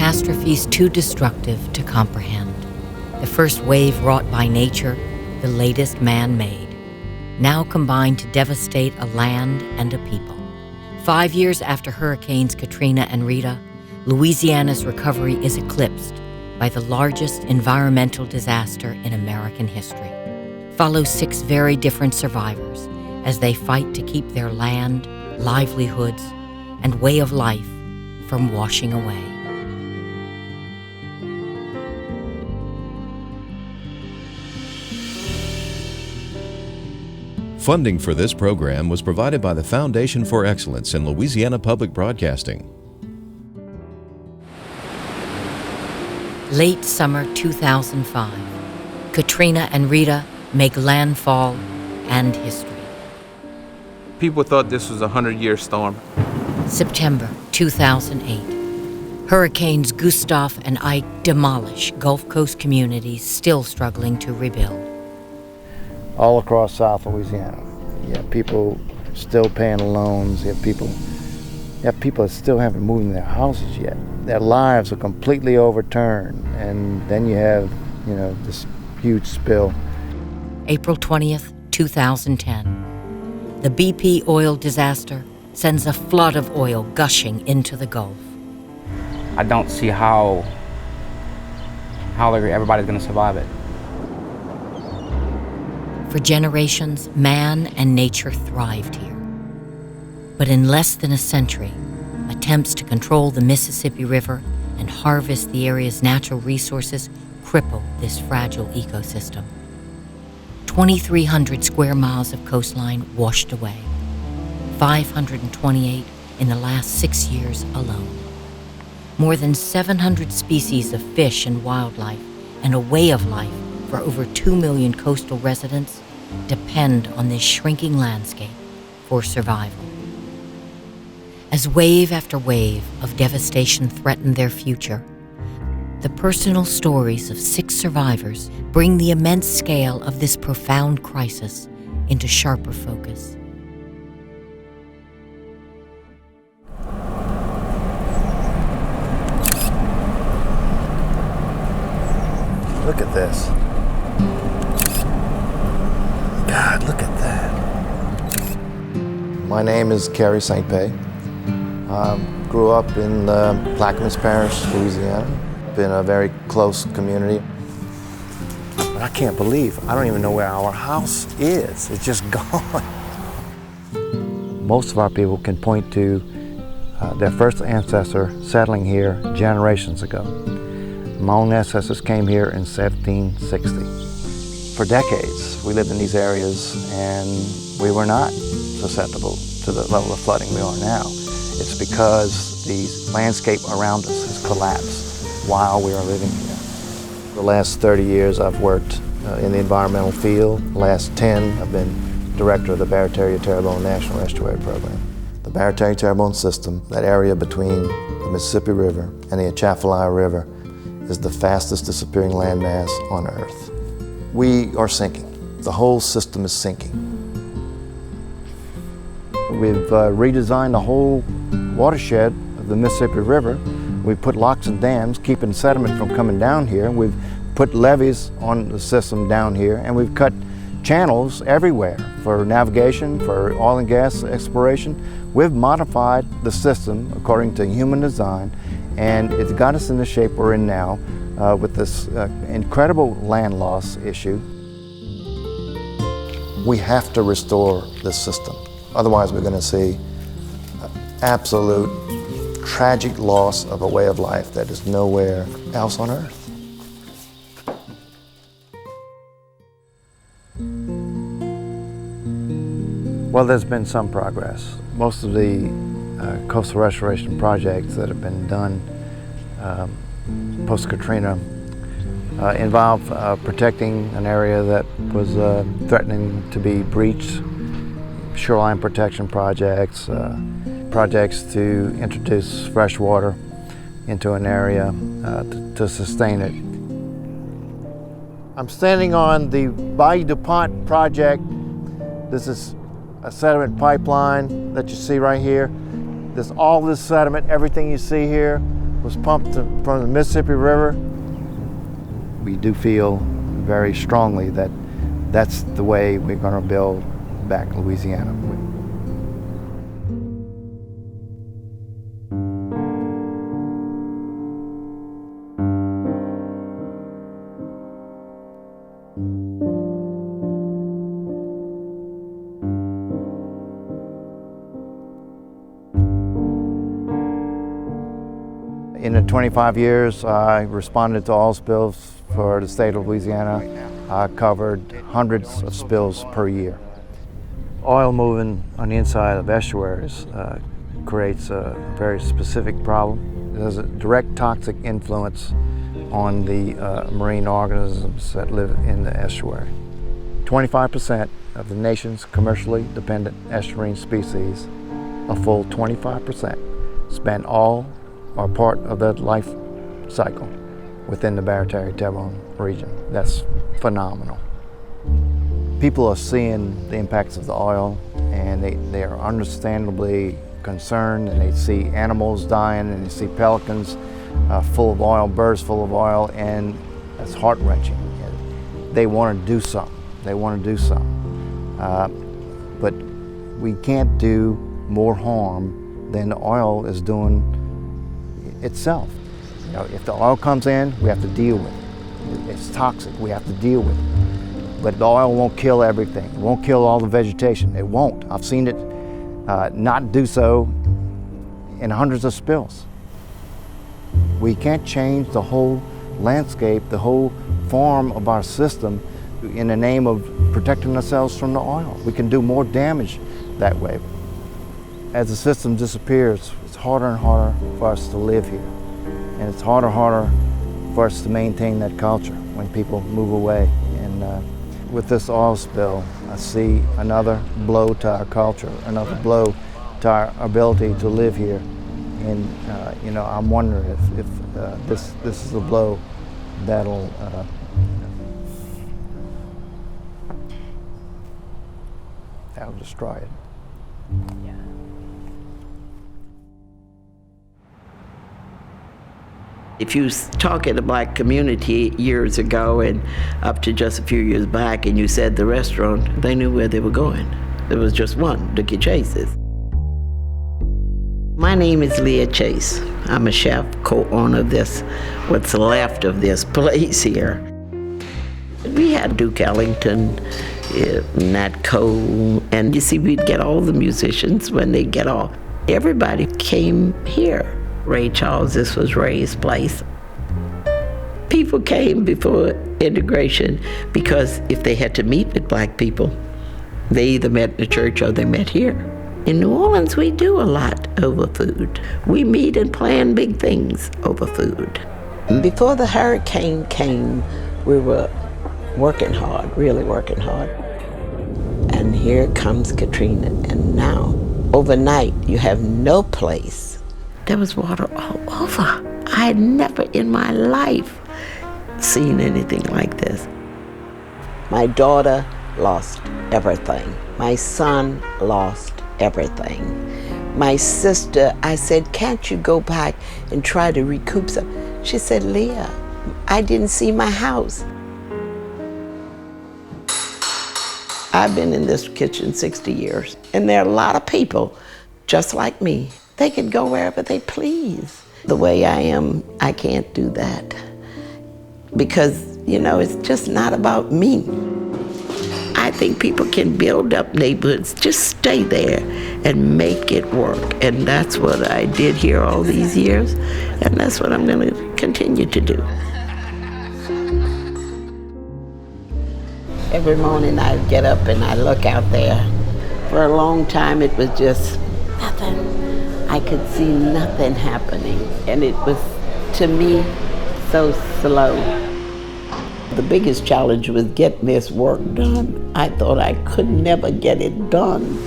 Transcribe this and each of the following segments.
catastrophes too destructive to comprehend. The first wave wrought by nature, the latest man-made, now combined to devastate a land and a people. 5 years after Hurricanes Katrina and Rita, Louisiana's recovery is eclipsed by the largest environmental disaster in American history. Follow 6 very different survivors as they fight to keep their land, livelihoods, and way of life from washing away. Funding for this program was provided by the Foundation for Excellence in Louisiana Public Broadcasting. Late summer 2005, Katrina and Rita make landfall and history. People thought this was a 100-year storm. September 2008. Hurricanes Gustav and Ike demolish Gulf Coast communities still struggling to rebuild. All across South Louisiana, you have people still paying loans. You have people that still haven't moved in their houses yet. Their lives are completely overturned, and then you have, this huge spill. April 20th, 2010. The BP oil disaster sends a flood of oil gushing into the Gulf. I don't see how everybody's going to survive it. For generations, man and nature thrived here. But in less than a century, attempts to control the Mississippi River and harvest the area's natural resources cripple this fragile ecosystem. 2,300 square miles of coastline washed away, 528 in the last 6 years alone. More than 700 species of fish and wildlife and a way of life for over 2 million coastal residents depend on this shrinking landscape for survival. As wave after wave of devastation threaten their future, the personal stories of 6 survivors bring the immense scale of this profound crisis into sharper focus. Look at this. God, look at that. My name is Kerry St. Pé. Grew up in Plaquemines Parish, Louisiana. Been a very close community. But I can't believe, I don't even know where our house is. It's just gone. Most of our people can point to their first ancestor settling here generations ago. My own ancestors came here in 1760. For decades, we lived in these areas and we were not susceptible to the level of flooding we are now. It's because the landscape around us has collapsed while we are living here. The last 30 years I've worked in the environmental field. The last 10 I've been director of the Barataria-Terrebonne National Estuary Program. The Barataria-Terrebonne system, that area between the Mississippi River and the Atchafalaya River, is the fastest disappearing landmass on Earth. We are sinking. The whole system is sinking. We've redesigned the whole watershed of the Mississippi River. We've put locks and dams, keeping sediment from coming down here. We've put levees on the system down here, and we've cut channels everywhere for navigation, for oil and gas exploration. We've modified the system according to human design, and it's got us in the shape we're in now with this incredible land loss issue. We have to restore this system. Otherwise, we're going to see absolute tragic loss of a way of life that is nowhere else on Earth. Well, there's been some progress. Most of the coastal restoration projects that have been done post-Katrina involve protecting an area that was threatening to be breached, shoreline protection projects, projects to introduce fresh water into an area to sustain it. I'm standing on the Bayou DuPont project. This is a sediment pipeline that you see right here. There's all this sediment, everything you see here, was pumped from the Mississippi River. We do feel very strongly that that's the way we're going to build back Louisiana. In the 25 years I responded to oil spills for the state of Louisiana, I covered hundreds of spills per year. Oil moving on the inside of estuaries creates a very specific problem. There's a direct toxic influence on the marine organisms that live in the estuary. 25% of the nation's commercially dependent estuarine species, a full 25%, spend all or part of their life cycle within the Barataria-Terrebonne region. That's phenomenal. People are seeing the impacts of the oil, and they are understandably concerned, and they see animals dying, and they see pelicans full of oil, birds full of oil, and it's heart-wrenching. They want to do something. They want to do something. But we can't do more harm than the oil is doing itself. You know, if the oil comes in, we have to deal with it. It's toxic, we have to deal with it. But the oil won't kill everything. It won't kill all the vegetation. It won't. I've seen it not do so in hundreds of spills. We can't change the whole landscape, the whole form of our system in the name of protecting ourselves from the oil. We can do more damage that way. As the system disappears, it's harder and harder for us to live here. And it's harder and harder for us to maintain that culture when people move away. And with this oil spill, I see another blow to our culture, another blow to our ability to live here. And you know, I'm wondering if this is a blow that'll destroy it. Yeah. If you talk in the black community years ago and up to just a few years back, and you said the restaurant, they knew where they were going. There was just one, Dookie Chase's. My name is Leah Chase. I'm a chef, co-owner of this, what's left of this place here. We had Duke Ellington, Nat Cole, and you see, we'd get all the musicians when they get off. Everybody came here. Ray Charles, this was Ray's place. People came before integration because if they had to meet with black people, they either met in the church or they met here. In New Orleans, we do a lot over food. We meet and plan big things over food. Before the hurricane came, we were working hard, really working hard. And here comes Katrina, and now, overnight, you have no place. There was water all over. I had never in my life seen anything like this. My daughter lost everything. My son lost everything. My sister, I said, can't you go back and try to recoup some? She said, Leah, I didn't see my house. I've been in this kitchen 60 years, and there are a lot of people just like me. They can go wherever they please. The way I am, I can't do that. Because, you know, it's just not about me. I think people can build up neighborhoods, just stay there and make it work. And that's what I did here all these years, and that's what I'm going to continue to do. Every morning I get up and I look out there. For a long time it was just nothing. I could see nothing happening, and it was, to me, so slow. The biggest challenge was getting this work done. I thought I could never get it done.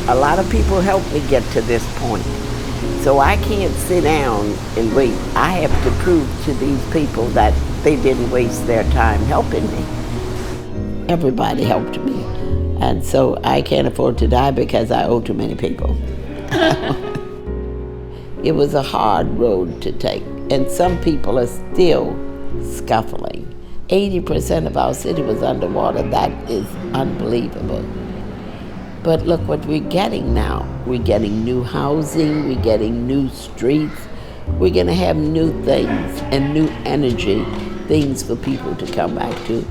A lot of people helped me get to this point, so I can't sit down and wait. I have to prove to these people that they didn't waste their time helping me. Everybody helped me, and so I can't afford to die because I owe too many people. It was a hard road to take, and some people are still scuffling. 80% of our city was underwater. That is unbelievable. But look what we're getting now. We're getting new housing, we're getting new streets. We're gonna have new things and new energy, things for people to come back to.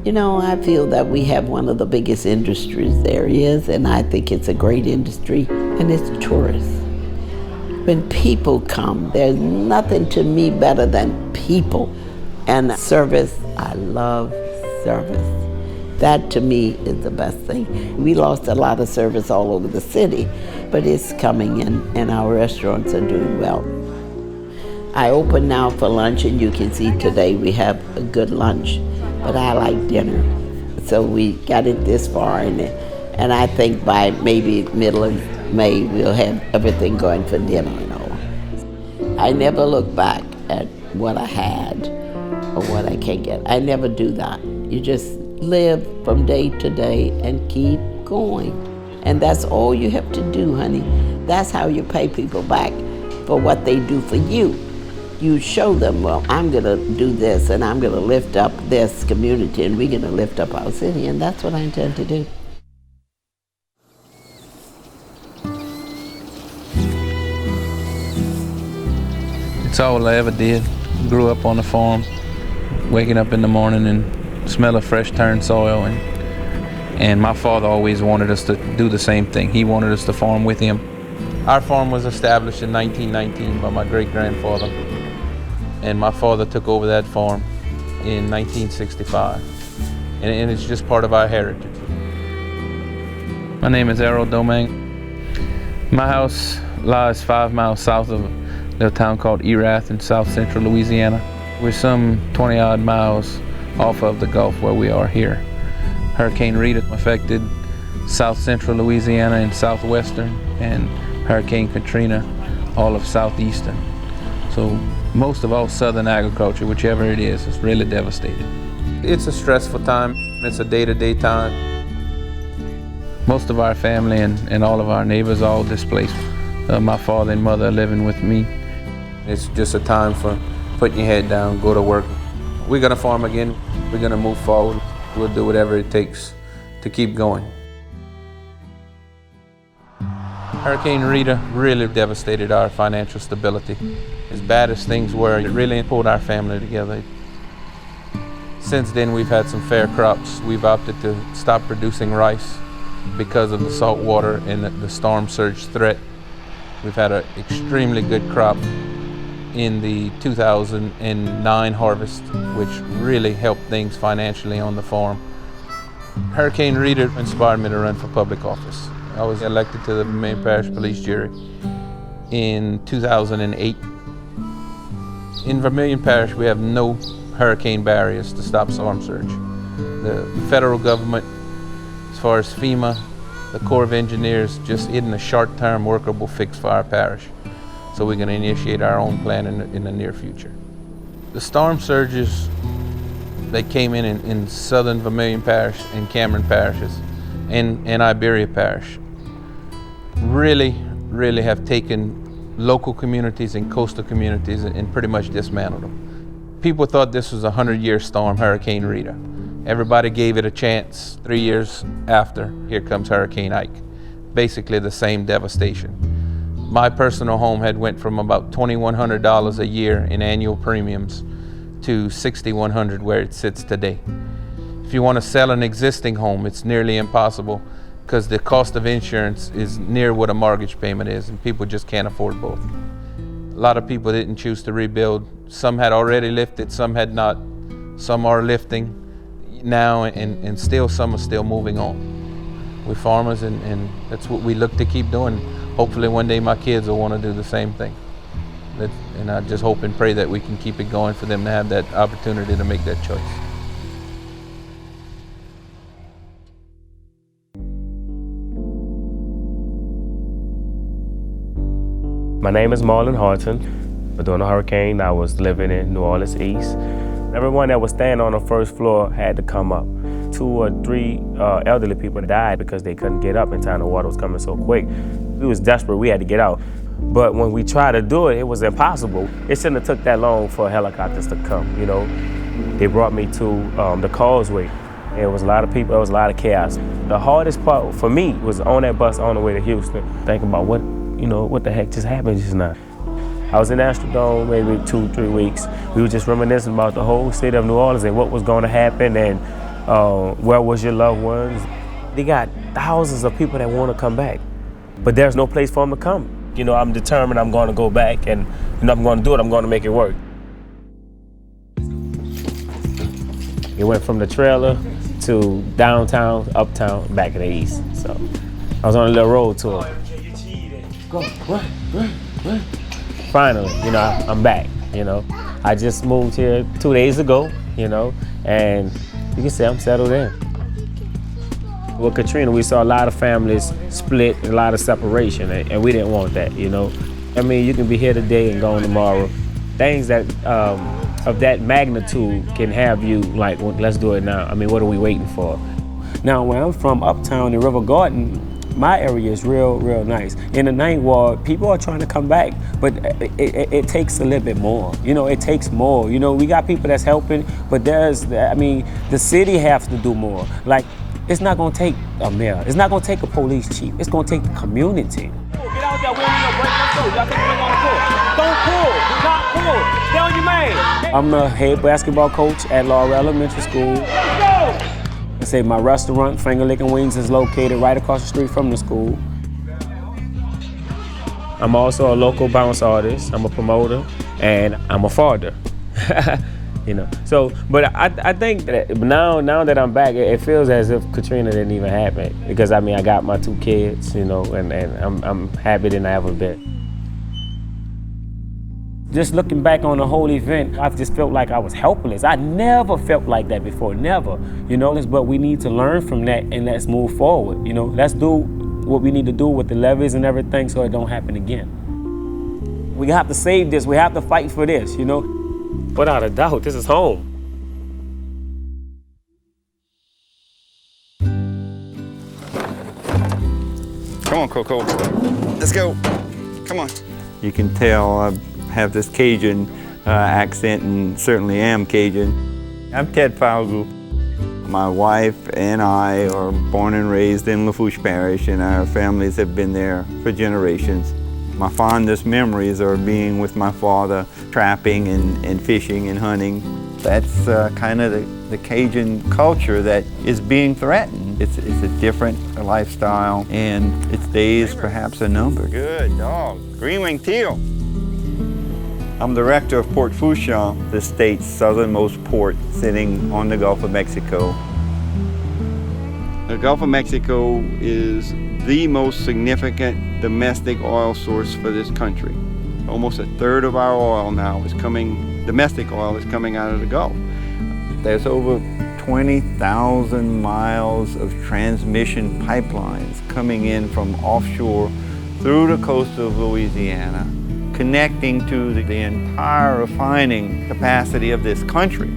You know, I feel that we have one of the biggest industries there is, and I think it's a great industry, and it's tourists. When people come, there's nothing to me better than people. And service, I love service. That to me is the best thing. We lost a lot of service all over the city, but it's coming in, and our restaurants are doing well. I open now for lunch, and you can see today we have a good lunch. But I like dinner. So we got it this far, and I think by maybe middle of May, we'll have everything going for dinner and all. I never look back at what I had or what I can't get. I never do that. You just live from day to day and keep going. And that's all you have to do, honey. That's how you pay people back for what they do for you. You show them, well, I'm gonna do this, and I'm gonna lift up this community, and we're gonna lift up our city, and that's what I intend to do. It's all I ever did. Grew up on the farm, waking up in the morning and smell of fresh turned soil, and my father always wanted us to do the same thing. He wanted us to farm with him. Our farm was established in 1919 by my great-grandfather. And my father took over that farm in 1965. And it's just part of our heritage. My name is Errol Domingue. My house lies 5 miles south of a little town called Erath in south central Louisiana. We're some 20-odd miles off of the Gulf where we are here. Hurricane Rita affected south central Louisiana and southwestern, and Hurricane Katrina all of southeastern. So most of all southern agriculture, whichever it is really devastated. It's a stressful time. It's a day-to-day time. Most of our family and all of our neighbors all displaced. My father and mother are living with me. It's just a time for putting your head down, go to work. We're gonna farm again. We're gonna move forward. We'll do whatever it takes to keep going. Hurricane Rita really devastated our financial stability. As bad as things were, it really pulled our family together. Since then, we've had some fair crops. We've opted to stop producing rice because of the salt water and the storm surge threat. We've had an extremely good crop in the 2009 harvest, which really helped things financially on the farm. Hurricane Rita inspired me to run for public office. I was elected to the Vermilion Parish Police Jury in 2008. In Vermilion Parish, we have no hurricane barriers to stop storm surge. The federal government, as far as FEMA, the Corps of Engineers, just isn't a short-term workable fix for our parish. So we're going to initiate our own plan in the near future. The storm surges that came in southern Vermilion Parish and Cameron parishes and Iberia Parish really have taken local communities and coastal communities and pretty much dismantled them. People thought this was a 100-year storm, Hurricane Rita. Everybody gave it a chance. 3 years after, here comes Hurricane Ike. Basically the same devastation. My personal home had went from about $2,100 a year in annual premiums to $6,100 where it sits today. If you want to sell an existing home, it's nearly impossible because the cost of insurance is near what a mortgage payment is, and people just can't afford both. A lot of people didn't choose to rebuild. Some had already lifted, some had not. Some are lifting now, and still some are still moving on. We're farmers, and that's what we look to keep doing. Hopefully one day my kids will want to do the same thing. And I just hope and pray that we can keep it going for them to have that opportunity to make that choice. My name is Marlon Harton. During the hurricane, I was living in New Orleans East. Everyone that was staying on the first floor had to come up. 2 or 3 elderly people died because they couldn't get up in time. The water was coming so quick. We was desperate, we had to get out. But when we tried to do it, it was impossible. It shouldn't have took that long for helicopters to come, you know. They brought me to the causeway. There was a lot of people, there was a lot of chaos. The hardest part for me was on that bus on the way to Houston, thinking about what the heck just happened just now. I was in Astrodome maybe 2-3 weeks. We were just reminiscing about the whole city of New Orleans and what was going to happen and where was your loved ones. They got thousands of people that want to come back, but there's no place for them to come. You know, I'm determined I'm going to go back and I'm going to do it, I'm going to make it work. It went from the trailer to downtown, uptown, back in the east. So I was on a little road tour. Go, run. Finally, you know, I'm back, you know. I just moved here 2 days ago, you know, and you can say I'm settled in. With Katrina, we saw a lot of families split, a lot of separation, and we didn't want that, you know. I mean, you can be here today and gone tomorrow. Things that of that magnitude can have you like, well, let's do it now. I mean, what are we waiting for? Now, when I'm from uptown in River Garden, my area is real nice. In the Ninth Ward, people are trying to come back, but it takes a little bit more. You know, it takes more. You know, we got people that's helping, but the city has to do more. Like, it's not gonna take a mayor. It's not gonna take a police chief. It's gonna take the community. Get out there, we don't need no break. Let's go. Y'all think we're gonna pull? Don't pull. Do not pull. Stay on your man. I'm the head basketball coach at Laurel Elementary School. Let's go. I say my restaurant, Finger Licking Wings, is located right across the street from the school. I'm also a local bounce artist. I'm a promoter, and I'm a father. You know, so, but I think that now that I'm back, it feels as if Katrina didn't even happen, because I mean, I got my 2 kids, you know, and I'm happy than I ever been. Just looking back on the whole event, I just felt like I was helpless. I never felt like that before, never. You know, but we need to learn from that and let's move forward. You know, let's do what we need to do with the levees and everything so it don't happen again. We have to save this, we have to fight for this, you know. Without a doubt, this is home. Come on, Coco. Let's go. Come on. You can tell I have this Cajun accent, and certainly am Cajun. I'm Ted Falgu. My wife and I are born and raised in Lafourche Parish, and our families have been there for generations. My fondest memories are being with my father, trapping and fishing and hunting. That's kind of the Cajun culture that is being threatened. It's a different lifestyle, and its days perhaps are numbered. Good dog. Green-winged teal. I'm the rector of Port Fourchon, the state's southernmost port sitting on the Gulf of Mexico. The Gulf of Mexico is the most significant domestic oil source for this country. Almost a third of our oil now is coming, domestic oil is coming out of the Gulf. There's over 20,000 miles of transmission pipelines coming in from offshore through the coast of Louisiana, connecting to the entire refining capacity of this country.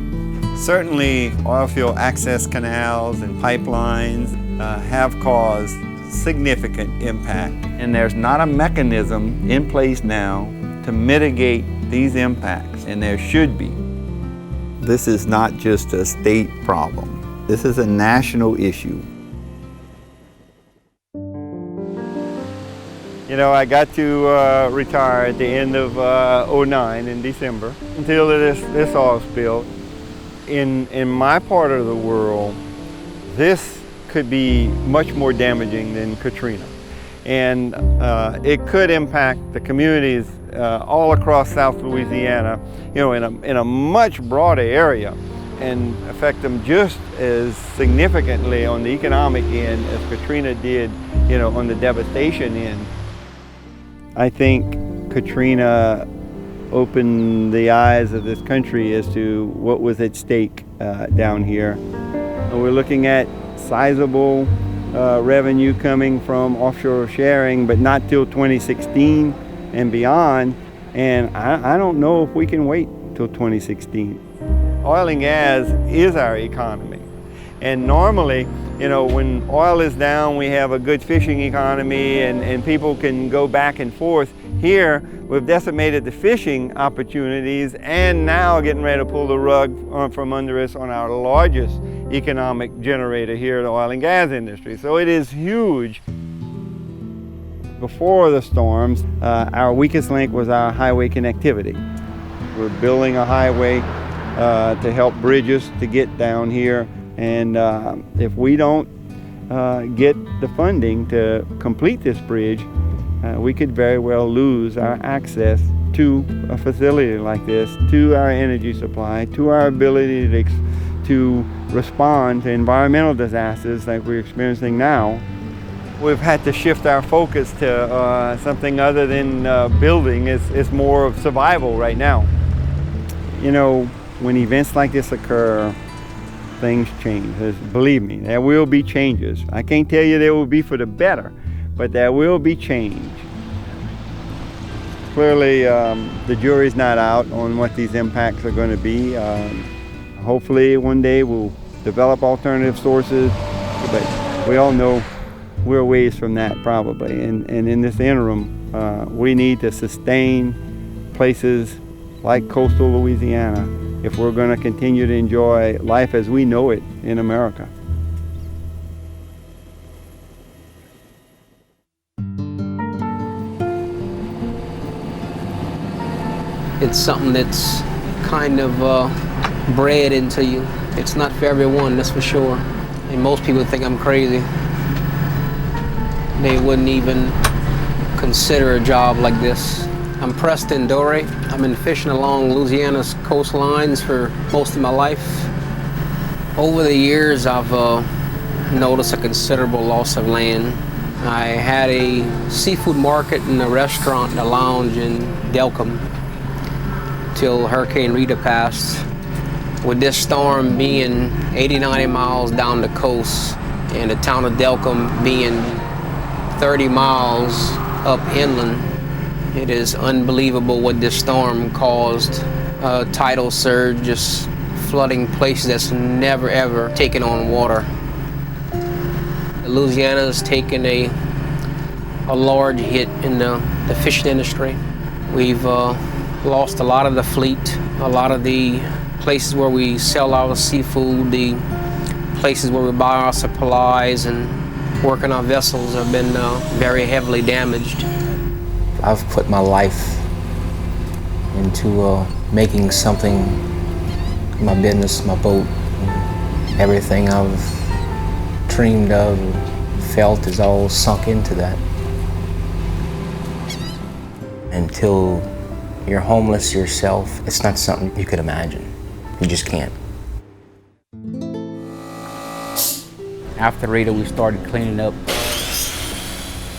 Certainly, oil field access canals and pipelines have caused significant impact, and there's not a mechanism in place now to mitigate these impacts, and there should be. This is not just a state problem. This is a national issue. You know, I got to retire at the end of '09 in December until this oil spill. In my part of the world, this could be much more damaging than Katrina. And it could impact the communities all across South Louisiana, you know, in a much broader area, and affect them just as significantly on the economic end as Katrina did, you know, on the devastation end. I think Katrina opened the eyes of this country as to what was at stake down here. And we're looking at sizable revenue coming from offshore sharing, but not till 2016 and beyond. And I don't know if we can wait till 2016. Oil and gas is our economy. And normally, you know, when oil is down, we have a good fishing economy and people can go back and forth. Here, we've decimated the fishing opportunities and now getting ready to pull the rug from under us on our largest economic generator here in the oil and gas industry. So it is huge. Before the storms, our weakest link was our highway connectivity. We're building a highway to help bridges to get down here. And if we don't get the funding to complete this bridge, we could very well lose our access to a facility like this, to our energy supply, to our ability to respond to environmental disasters like we're experiencing now. We've had to shift our focus to something other than building. It's more of survival right now. You know, when events like this occur, things change. Believe me, there will be changes. I can't tell you they will be for the better, but there will be change. Clearly, the jury's not out on what these impacts are going to be. Hopefully, one day we'll develop alternative sources, but we all know we're a ways from that probably. And in this interim, we need to sustain places like coastal Louisiana if we're going to continue to enjoy life as we know it in America. It's something that's kind of bred into you. It's not for everyone, that's for sure. And most people think I'm crazy. They wouldn't even consider a job like this. I'm Preston Dorey. I've been fishing along Louisiana's coastlines for most of my life. Over the years, I've noticed a considerable loss of land. I had a seafood market and a restaurant and a lounge in Delcombe till Hurricane Rita passed. With this storm being 80, 90 miles down the coast and the town of Delcombe being 30 miles up inland, it is unbelievable what this storm caused. Tidal surge, just flooding places that's never ever taken on water. Louisiana has taken a large hit in the fishing industry. We've lost a lot of the fleet, a lot of the places where we sell our seafood, the places where we buy our supplies and work on our vessels have been very heavily damaged. I've put my life into making something, my business, my boat, everything I've dreamed of, felt is all sunk into that. Until you're homeless yourself, it's not something you could imagine. You just can't. After Rita, we started cleaning up,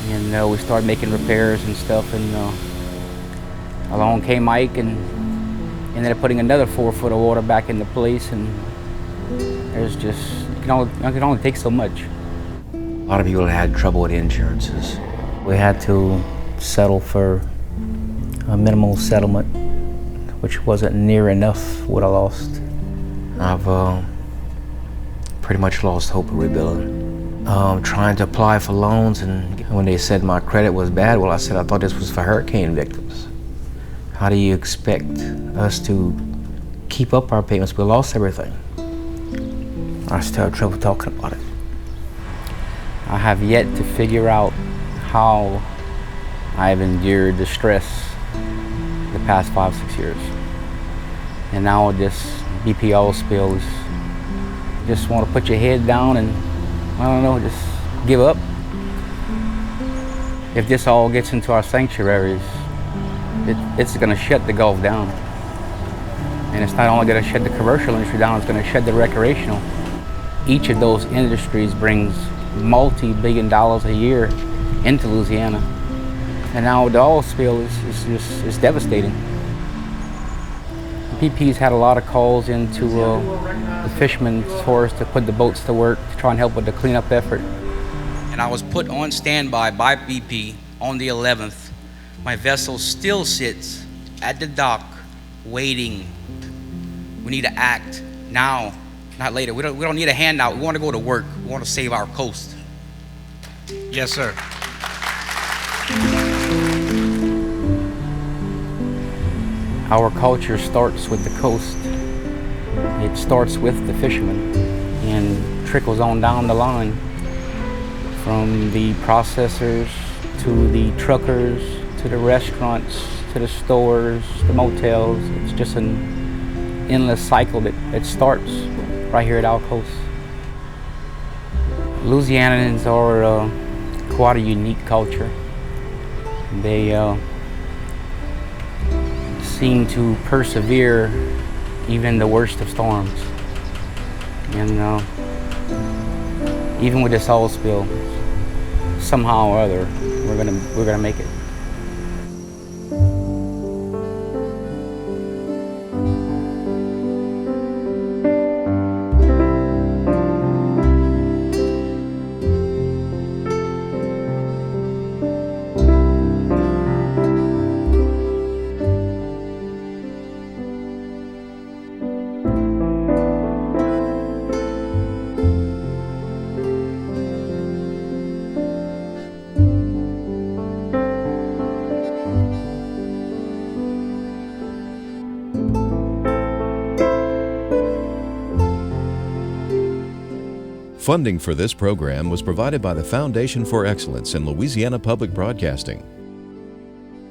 and we started making repairs and stuff, and along came Mike and ended up putting another 4 foot of water back into place, and there's just, it can only take so much. A lot of people had trouble with insurances. We had to settle for a minimal settlement, which wasn't near enough what I lost. I've pretty much lost hope of rebuilding. Trying to apply for loans, and when they said my credit was bad, well, I said I thought this was for hurricane victims. How do you expect us to keep up our payments? We lost everything. I still have trouble talking about it. I have yet to figure out how I've endured the stress the past 5-6 years. And now with this BP oil spill, you just want to put your head down and, I don't know, just give up. If this all gets into our sanctuaries, it's going to shut the Gulf down. And it's not only going to shut the commercial industry down, it's going to shut the recreational. Each of those industries brings multi-billion dollars a year into Louisiana. And now the oil spill is devastating. BP's had a lot of calls into the fishermen's force to put the boats to work to try and help with the cleanup effort. And I was put on standby by BP on the 11th. My vessel still sits at the dock waiting. We need to act now not later. We don't need a handout. We want to go to work. We want to save our coast. Yes, sir. Our culture starts with the coast. It starts with the fishermen and trickles on down the line from the processors to the truckers to the restaurants to the stores, the motels. It's just an endless cycle that starts right here at our coast. Louisianans are quite a unique culture. They seem to persevere even the worst of storms. And even with this oil spill, somehow or other, we're gonna make it. Funding for this program was provided by the Foundation for Excellence in Louisiana Public Broadcasting.